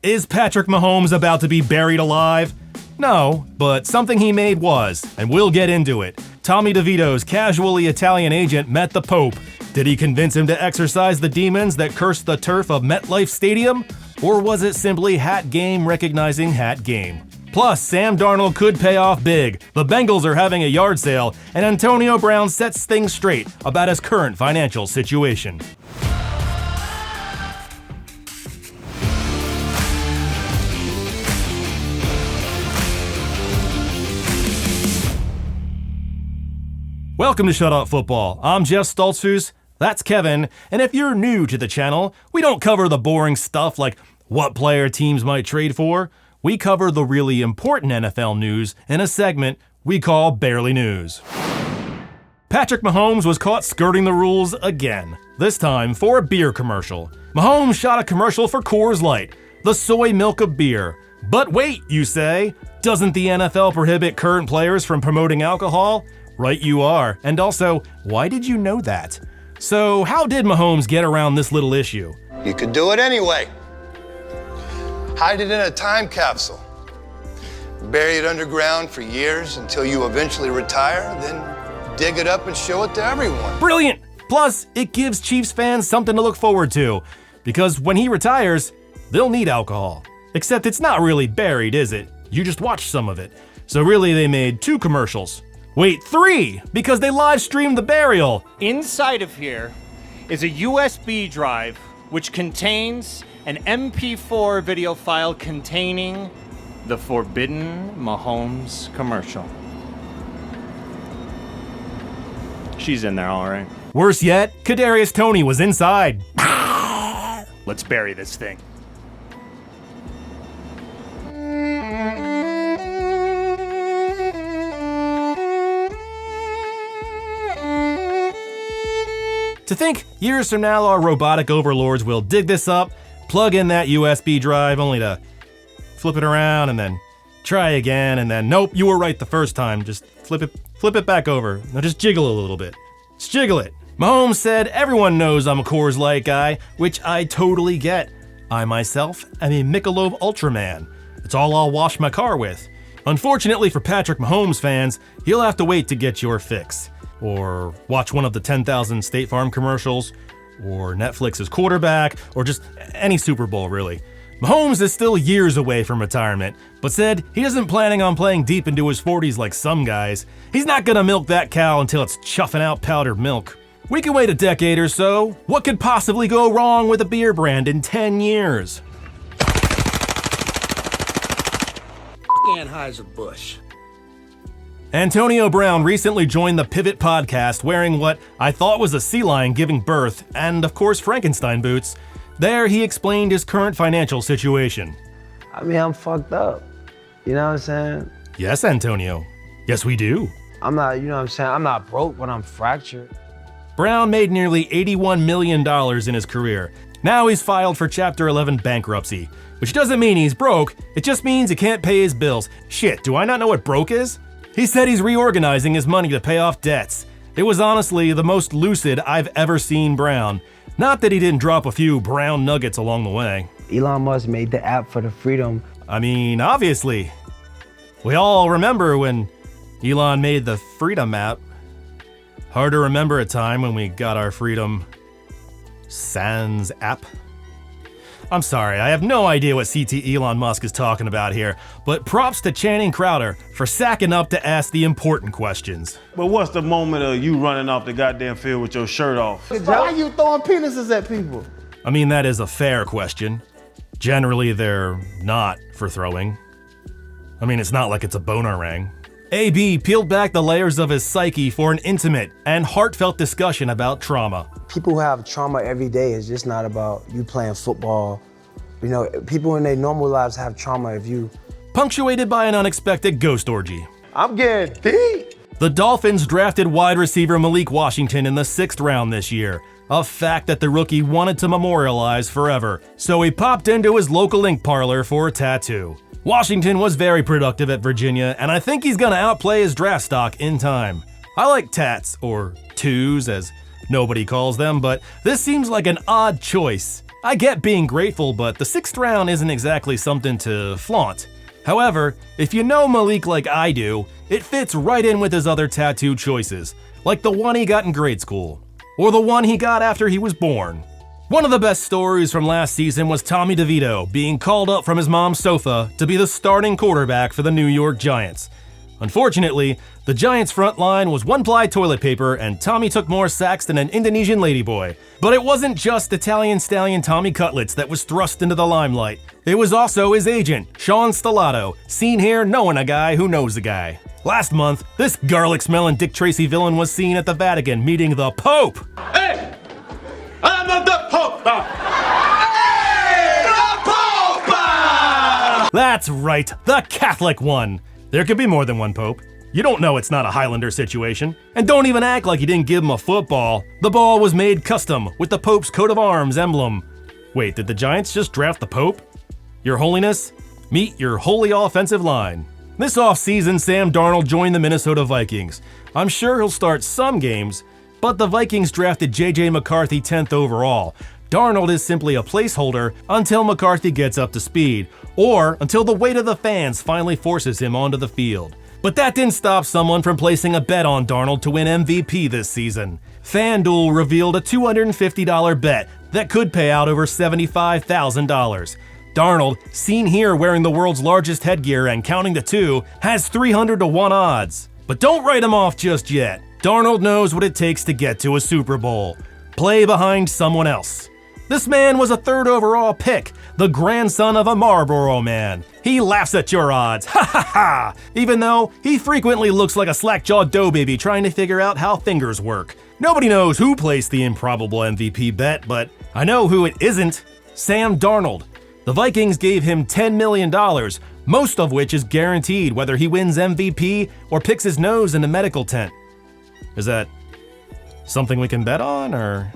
Is Patrick Mahomes about to be buried alive? No, but something he made was, and we'll get into it. Tommy Devito's casually Italian agent met the Pope. Did he convince him to exorcise the demons that cursed the turf of MetLife Stadium? Or was it simply hat game recognizing hat game? Plus, Sam Darnold could pay off big. The Bengals are having a yard sale, and Antonio Brown sets things straight about his current financial situation. Welcome to Shut Up Football. I'm Jeff Stoltzfus, that's Kevin, and if you're new to the channel, we don't cover the boring stuff like what player teams might trade for. We cover the really important NFL news in a segment we call Barely News. Patrick Mahomes was caught skirting the rules again, this time for a beer commercial. Mahomes shot a commercial for Coors Light, the soy milk of beer. But wait, you say, doesn't the NFL prohibit current players from promoting alcohol? Right you are. And also, why did you know that? So how did Mahomes get around this little issue? You could do it anyway. Hide it in a time capsule. Bury it underground for years until you eventually retire, then dig it up and show it to everyone. Brilliant! Plus, it gives Chiefs fans something to look forward to. Because when he retires, they'll need alcohol. Except it's not really buried, is it? You just watch some of it. So really they made 2 commercials. Wait, 3, because they live streamed the burial. Inside of here is a USB drive which contains an MP4 video file containing the forbidden Mahomes commercial. She's in there, all right. Worse yet, Kadarius Toney was inside. Let's bury this thing. To think years from now our robotic overlords will dig this up, plug in that USB drive only to flip it around and then try again and then nope, you were right the first time, just flip it back over. Now just jiggle it a little bit. Just jiggle it. Mahomes said everyone knows I'm a Coors Light guy, which I totally get. I myself am a Michelob Ultra man. It's all I'll wash my car with. Unfortunately for Patrick Mahomes fans, you'll have to wait to get your fix. Or watch one of the 10,000 State Farm commercials, or Netflix's Quarterback, or just any Super Bowl, really. Mahomes is still years away from retirement, but said he isn't planning on playing deep into his 40s like some guys. He's not gonna milk that cow until it's chuffing out powdered milk. We can wait a decade or so. What could possibly go wrong with a beer brand in 10 years? Anheuser-Busch. Antonio Brown recently joined the Pivot podcast wearing what I thought was a sea lion giving birth, and of course Frankenstein boots. There he explained his current financial situation. I mean, I'm fucked up. You know what I'm saying? Yes, Antonio. Yes, we do. I'm not, you know what I'm saying? I'm not broke, but I'm fractured. Brown made nearly $81 million in his career. Now he's filed for Chapter 11 bankruptcy, which doesn't mean he's broke, it just means he can't pay his bills. Shit, do I not know what broke is? He said he's reorganizing his money to pay off debts. It was honestly the most lucid I've ever seen Brown. Not that he didn't drop a few brown nuggets along the way. Elon Musk made the app for the freedom. I mean, obviously. We all remember when Elon made the Freedom app. Hard to remember a time when we got our Freedom Sans app. I'm sorry, I have no idea what CT Elon Musk is talking about here, but props to Channing Crowder for sacking up to ask the important questions. But what's the moment of you running off the goddamn field with your shirt off? Why are you throwing penises at people? I mean, that is a fair question. Generally, they're not for throwing. I mean, it's not like it's a bonerang. AB peeled back the layers of his psyche for an intimate and heartfelt discussion about trauma. People who have trauma every day is just not about you playing football. You know, people in their normal lives have trauma if you... Punctuated by an unexpected ghost orgy. I'm getting deep. The Dolphins drafted wide receiver Malik Washington in the 6th round this year, a fact that the rookie wanted to memorialize forever, so he popped into his local ink parlor for a tattoo. Washington was very productive at Virginia, and I think he's gonna outplay his draft stock in time. I like tats, or twos as nobody calls them, but this seems like an odd choice. I get being grateful, but the 6th round isn't exactly something to flaunt. However, if you know Malik like I do, it fits right in with his other tattoo choices, like the one he got in grade school, or the one he got after he was born. One of the best stories from last season was Tommy Devito being called up from his mom's sofa to be the starting quarterback for the New York Giants. Unfortunately, the Giants' front line was one-ply toilet paper and Tommy took more sacks than an Indonesian ladyboy. But it wasn't just Italian stallion Tommy Cutlets that was thrust into the limelight. It was also his agent, Sean Stellato, seen here knowing a guy who knows a guy. Last month, this garlic-smelling Dick Tracy villain was seen at the Vatican meeting the Pope. Hey! I'm not the Pope! Hey! The Pope! That's right, the Catholic one. There could be more than one Pope. You don't know it's not a Highlander situation. And don't even act like you didn't give him a football. The ball was made custom with the Pope's coat of arms emblem. Wait, did the Giants just draft the Pope? Your Holiness, meet your holy offensive line. This offseason, Sam Darnold joined the Minnesota Vikings. I'm sure he'll start some games, but the Vikings drafted J.J. McCarthy 10th overall. Darnold is simply a placeholder until McCarthy gets up to speed, or until the weight of the fans finally forces him onto the field. But that didn't stop someone from placing a bet on Darnold to win MVP this season. FanDuel revealed a $250 bet that could pay out over $75,000. Darnold, seen here wearing the world's largest headgear and counting to 2, has 300 to 1 odds. But don't write him off just yet. Darnold knows what it takes to get to a Super Bowl. Play behind someone else. This man was a 3rd overall pick, the grandson of a Marlboro man. He laughs at your odds, ha ha ha! Even though he frequently looks like a slack-jawed dough baby trying to figure out how fingers work. Nobody knows who placed the improbable MVP bet, but I know who it isn't. Sam Darnold. The Vikings gave him $10 million, most of which is guaranteed whether he wins MVP or picks his nose in a medical tent. Is that something we can bet on, or?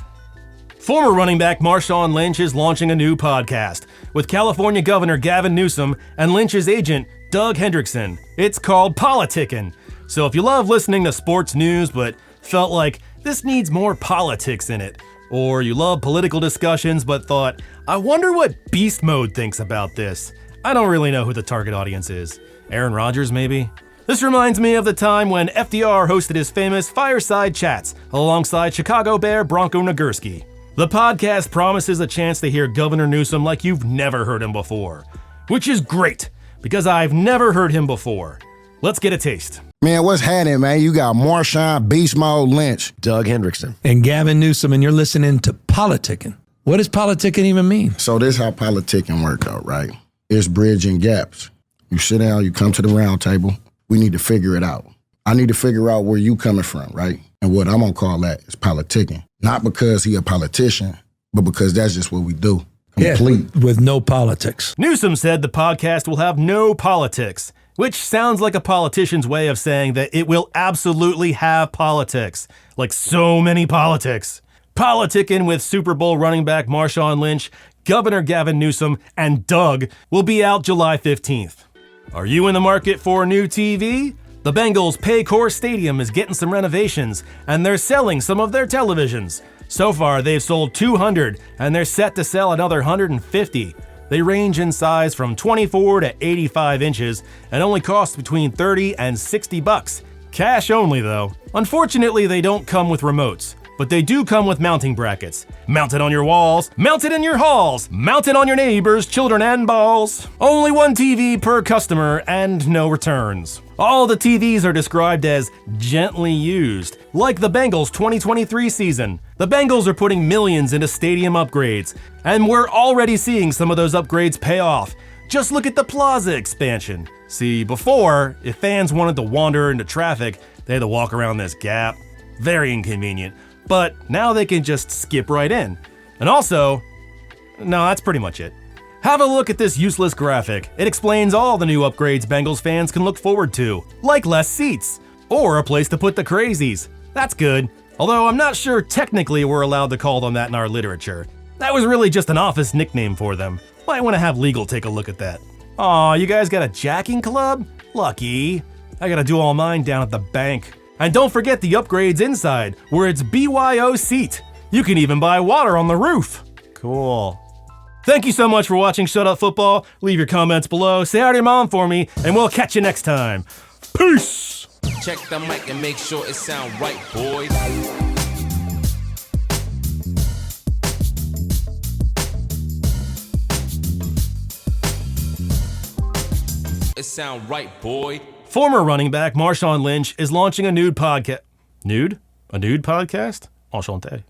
Former running back Marshawn Lynch is launching a new podcast with California Governor Gavin Newsom and Lynch's agent, Doug Hendrickson. It's called Politickin'. So if you love listening to sports news but felt like this needs more politics in it, or you love political discussions but thought, I wonder what Beast Mode thinks about this. I don't really know who the target audience is. Aaron Rodgers, maybe? This reminds me of the time when FDR hosted his famous Fireside Chats alongside Chicago Bear Bronco Nagurski. The podcast promises a chance to hear Governor Newsom like you've never heard him before. Which is great, because I've never heard him before. Let's get a taste. Man, what's happening, man? You got Marshawn, Beast Mode, Lynch, Doug Hendrickson, and Gavin Newsom, and you're listening to Politickin'. What does politicking even mean? So this is how politicking work out, right? It's bridging gaps. You sit down, you come to the round table. We need to figure it out. I need to figure out where you coming from, right? And what I'm gonna call that is politicking. Not because he a politician, but because that's just what we do. Complete. Yeah, with no politics. Newsom said the podcast will have no politics, which sounds like a politician's way of saying that it will absolutely have politics. Like so many politics. Politicking with Super Bowl running back Marshawn Lynch, Governor Gavin Newsom, and Doug will be out July 15th. Are you in the market for a new TV? The Bengals' Coors Stadium is getting some renovations, and they're selling some of their televisions. So far, they've sold 200, and they're set to sell another 150. They range in size from 24 to 85 inches and only cost between $30 and $60. Cash only, though. Unfortunately, they don't come with remotes, but they do come with mounting brackets. Mounted on your walls, mounted in your halls, mounted on your neighbors' children and balls. Only one TV per customer and no returns. All the TVs are described as gently used, like the Bengals 2023 season. The Bengals are putting millions into stadium upgrades, and we're already seeing some of those upgrades pay off. Just look at the Plaza expansion. See, before, if fans wanted to wander into traffic, they had to walk around this gap. Very inconvenient. But now they can just skip right in. And also, no, that's pretty much it. Have a look at this useless graphic. It explains all the new upgrades Bengals fans can look forward to, like less seats, or a place to put the crazies. That's good, although I'm not sure technically we're allowed to call them that in our literature. That was really just an office nickname for them. Might want to have legal take a look at that. Aw, you guys got a jacking club? Lucky. I gotta do all mine down at the bank. And don't forget the upgrades inside, where it's BYO seat. You can even buy water on the roof. Cool. Thank you so much for watching Shut Up Football. Leave your comments below. Say hi to your mom for me, and we'll catch you next time. Peace! Check the mic and make sure it sound right, boys. It sound right, boy. Former running back Marshawn Lynch is launching a nude podcast. Nude? A nude podcast? Enchanté.